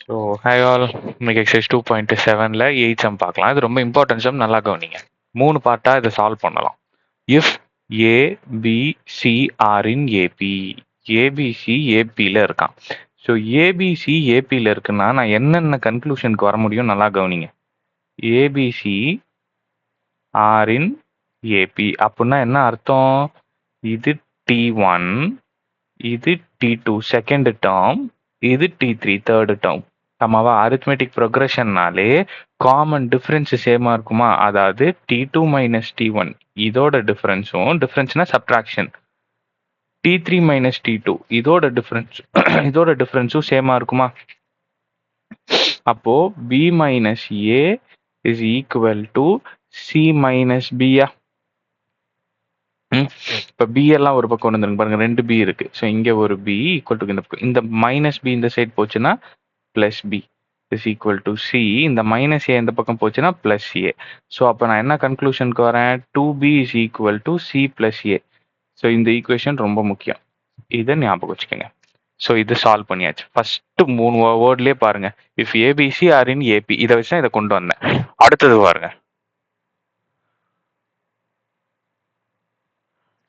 So hi all, இன்னைக்கு exercise 2.7ல eight some பார்க்கலாம். இது ரொம்ப இம்பார்ட்டன்ட் சம், நல்லா கவனிங்க. 3 பார்ட்டாக இதை சால்வ் பண்ணலாம். If A B C are in AP, ABC ஏபியில் இருக்கான். ஸோ ஏபிசி ஏபியில் இருக்குன்னா நான் என்னென்ன கன்க்ளூஷனுக்கு வர முடியும் நல்லா கவனிங்க. ஏபிசி ஆர் இன் ஏபி அப்படின்னா என்ன அர்த்தம்? இது T1, இது T2 செகண்ட் டேர்ம், இது T3 தேர்ட் டேர்ம். ஆமாவா? அரித்மெட்டிக் ப்ரொக்ரெஷன்னாலே காமன் டிஃபரன்ஸ் சேமா இருக்குமா? அதாவது T2 மைனஸ் T1 இதோட டிஃபரன்ஸ்னா சப்ட்ராக்ஷன், T3 மைனஸ் T2 இதோட டிஃபரன்ஸும் சேமா இருக்குமா? அப்போ B minus A is equal to C minus பியா? இப்போ பி எல்லாம் ஒரு பக்கம் கொண்டு வந்துருங்க பாருங்க, 2 பி இருக்கு. ஸோ இங்க ஒரு பி ஈக்குவல் டு இந்த மைனஸ் பி இந்த சைடு போச்சுன்னா plus B is equal to C. இந்த மைனஸ் ஏ இந்த பக்கம் போச்சுன்னா பிளஸ் ஏ. ஸோ அப்போ நான் என்ன கன்க்ளூஷனுக்கு வரேன்? 2b is equal to C plus A. So இந்த ஈக்குவேஷன் ரொம்ப முக்கியம், இதை ஞாபகம் வச்சுக்கோங்க. ஸோ இது சால்வ் பண்ணியாச்சு. ஃபர்ஸ்ட் 3 வேர்ட்லயே பாருங்க, if ABC are in AP, இதை வச்சு தான் இதை கொண்டு வந்தேன். அடுத்தது பாருங்க,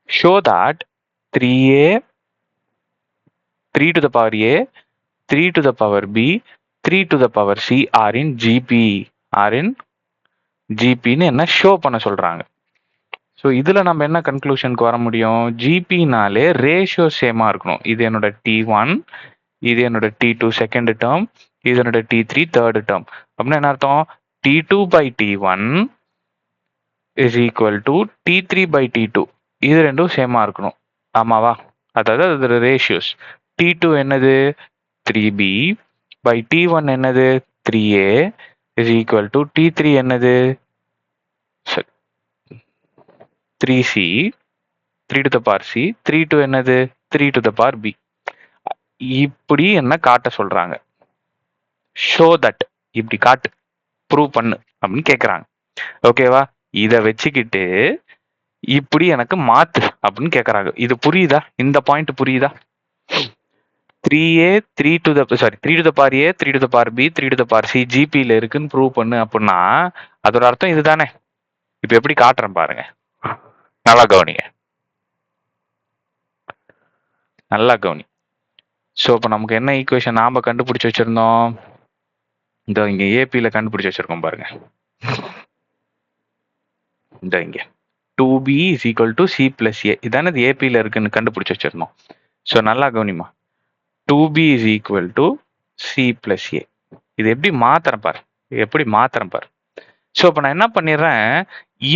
show that 3a 3 to the power a 3 to the power b 3 to the power c are in GPன்னு என்ன ஷோ பண்ண சொல்றாங்க. ஸோ இதுல நம்ம என்ன கன்க்ளூஷனுக்கு வர முடியும்? ஜிபினாலே ரேஷியோ சேமா இருக்கணும். இது என்னோட T1, இது என்னோட T2 செகண்ட் டேர்ம், இது என்னோட T3 தேர்ட் டேர்ம். அப்படின்னா என்ன அர்த்தம்? T2 by T1 is equal to T3 by T2. இது ரெண்டும் சேமா இருக்கணும். ஆமாவா? அதாவது அது ரேஷியோஸ். T2 என்னது? 3b by T1 என்னது? 3a is equal to T3 என்னது? 3c, 3 to the power c, 3 to என்னது? 3 to the power b. இப்படி என்ன காட்ட சொல்றாங்க? ஷோ தட், இப்படி காட்டு, ப்ரூவ் பண்ணு அப்படின்னு கேக்குறாங்க. ஓகேவா? இத வச்சுக்கிட்டு இப்படி எனக்கு மாத்து அப்படின்னு கேக்குறாங்க. இது புரியுதா? இந்த பாயிண்ட் புரியுதா? 3a 3 to the power a 3 to the power b 3 to the power c ஜிபியில் இருக்குன்னு ப்ரூவ் பண்ணு அப்படின்னா அதோட அர்த்தம் இதுதானே. இப்ப எப்படி காட்டுறேன் பாருங்க, நல்லா கவனிங்க, நல்லா கவனி. ஸோ இப்போ நமக்கு என்ன ஈக்குவேஷன் நாம கண்டுபிடிச்சு வச்சிருந்தோம்? இந்த இங்க ஏபியில் கண்டுபிடிச்சு வச்சிருக்கோம் பாருங்க. இந்த இங்க 2b is equal to C plus A, இதானே இது ஏபியில் இருக்குன்னு கண்டுபிடிச்சு வச்சிருந்தோம். ஸோ நல்லா கவனிமா, 2b is equal to C plus A. இது எப்படி மாத்திரம் பாரு, எப்படி மாத்திரம் பாரு. ஸோ இப்போ நான் என்ன பண்ணிடுறேன்,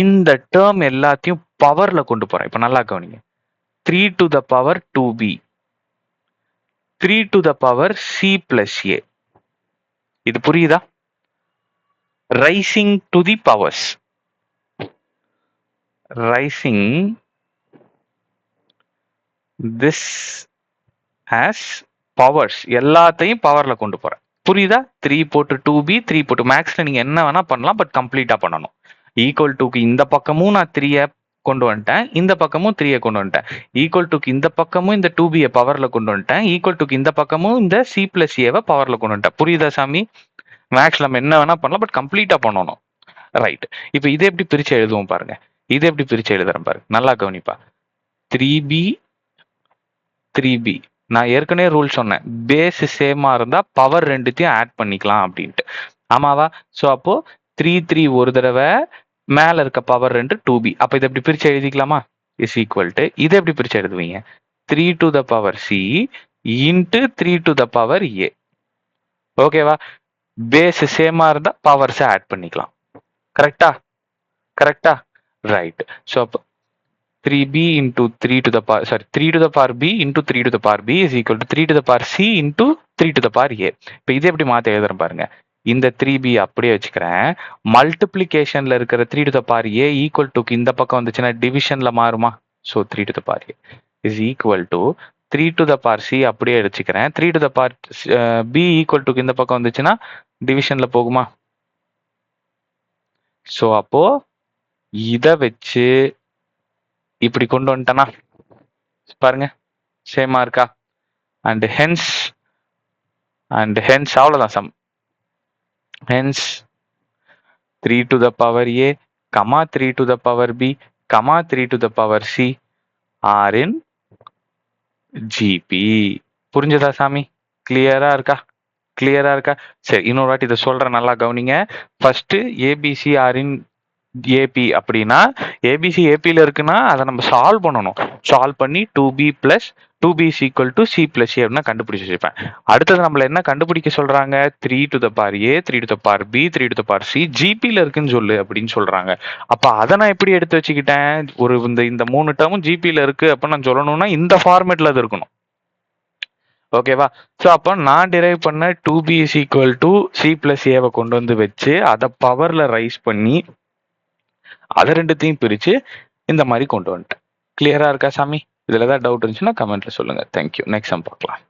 இந்த டேர்ம் எல்லாத்தையும் பவர்ல கொண்டு போறேன். இப்போ நல்லா கவனிங்க, 3 to the power 2b 3 to the power c plus a. இது புரியுதா? Raising to the powers, raising this as powers, எல்லாத்தையும் பவர்ல கொண்டு போறேன். புரியுதா? 3 போட்டு 2b 3 போட்டு மேக்ஸ்ல நீங்க என்ன வேணா பண்ணலாம், பட் கம்ப்ளீட்டா பண்ணணும். ஈக்குவல் டுக்கு இந்த பக்கமும் நான் 3 கொண்டு வந்துட்டேன், இந்த பக்கமும் 3 கொண்டு வந்துட்டேன். ஈக்குவல் டுக்கு இந்த பக்கமும் இந்த 2b பவர்ல கொண்டு வந்துட்டேன், ஈக்குவல் டுக்கு இந்த பக்கமும் இந்த c பிளஸ் ஏவை பவர்ல கொண்டு வந்துட்டேன். புரியுதா சாமி? மேக்ஸ்ல நம்ம என்ன வேணா பண்ணலாம், பட் கம்ப்ளீட்டா பண்ணணும். ரைட். இப்போ இதை எப்படி பிரிச்சு எழுதுவோம் பாருங்க, இதை எப்படி பிரிச்சு எழுதுறேன் பாருங்க, நல்லா கவனிப்பா. 3b 3b, நான் ஏற்கனவே ரூல் சொன்னேன், பேஸ் சேமா இருந்தா பவர் ரெண்டுத்தையும் ஆட் பண்ணிக்கலாம் அப்படின்ட்டு. ஆமாவா? ஸோ அப்போ 3 3 ஒரு தடவை, மேல இருக்க பவர் 2 2b. அப்ப இதை எப்படி பிரிச்சு எழுதிக்கலாமா? இஸ் ஈக்குவல் டு, இதை எப்படி பிரிச்சு எழுதுவீங்க? 3 to the power c into 3 to the power a. ஓகேவா? பேஸ் சேமா இருந்தா பவர்ஸ் ஆட் பண்ணிக்கலாம். கரெக்டா? கரெக்டா? ரைட். ஸோ அப்போ 3b into 3 to the power 3 to the power b into 3 to the power b is equal to 3 to the power c into 3 to the power a. இப்போ இதை எப்படி மாத்த எழுதுறேன் பாருங்க, இந்த 3b அப்படியே வச்சுக்கிறேன். மல்டிப்ளிகேஷன்ல இருக்கிற 3 to the power a equal டுக்கு இந்த பக்கம் வந்துச்சுன்னா டிவிஷன்ல மாறுமா? So 3 to the power a is equal to 3 to the power c அப்படியே வச்சுக்கிறேன். 3 to the power b equal டுக்கு இந்த பக்கம் வந்துச்சுன்னா டிவிஷன்ல போகுமா? ஸோ அப்போ இதை வச்சு இப்படி கொண்டு வந்துட்டேனா பாருங்க, சேமா இருக்கா? அண்ட் ஹென்ஸ் அண்ட் ஹென்ஸ் அவ்வளோதான் some. Hence 3 to the power a, comma 3 to the power b, comma 3 to the power c are in GP. புரிஞ்சதா சாமி? கிளியரா இருக்கா? கிளியரா இருக்கா? சரி, இன்னொரு வாட்டி இதை சொல்றேன், நல்லா கவனிங்க. First ABC are in AB அப்படின்னா, ஏபிசி ஏபியில் இருக்குன்னா அதை நம்ம சால்வ் பண்ணணும். சால்வ் பண்ணி 2b plus 2b is equal to c plus a அப்படின்னா கண்டுபிடிச்சு வச்சுப்பேன். அடுத்தது நம்மள என்ன கண்டுபிடிக்க சொல்றாங்க? 3 to the power a, 3 to the power b, 3 to the power c ஜிபியில் இருக்குன்னு சொல்லு அப்படின்னு சொல்றாங்க. அப்ப அதை நான் எப்படி எடுத்து வச்சுக்கிட்டேன்? ஒரு இந்த 3 டேர்மும் ஜிபியில் இருக்கு அப்படின்னு நான் சொல்லணும்னா இந்த ஃபார்மேட்ல அது இருக்கணும். ஓகேவா? ஸோ அப்போ நான் டிரைவ் பண்ண 2b is equal to c plus a கொண்டு வந்து வச்சு அதை பவர்ல ரைஸ் பண்ணி அதை ரெண்டுத்தையும் பிரிச்சு இந்த மாதிரி கொண்டு வந்துட்டேன். கிளியரா இருக்கா சாமி? இதுல ஏதாவது டவுட் இருந்துச்சுன்னா கமெண்ட்ல சொல்லுங்க. தேங்க்யூ. நெக்ஸ்ட் சம் பார்க்கலாம்.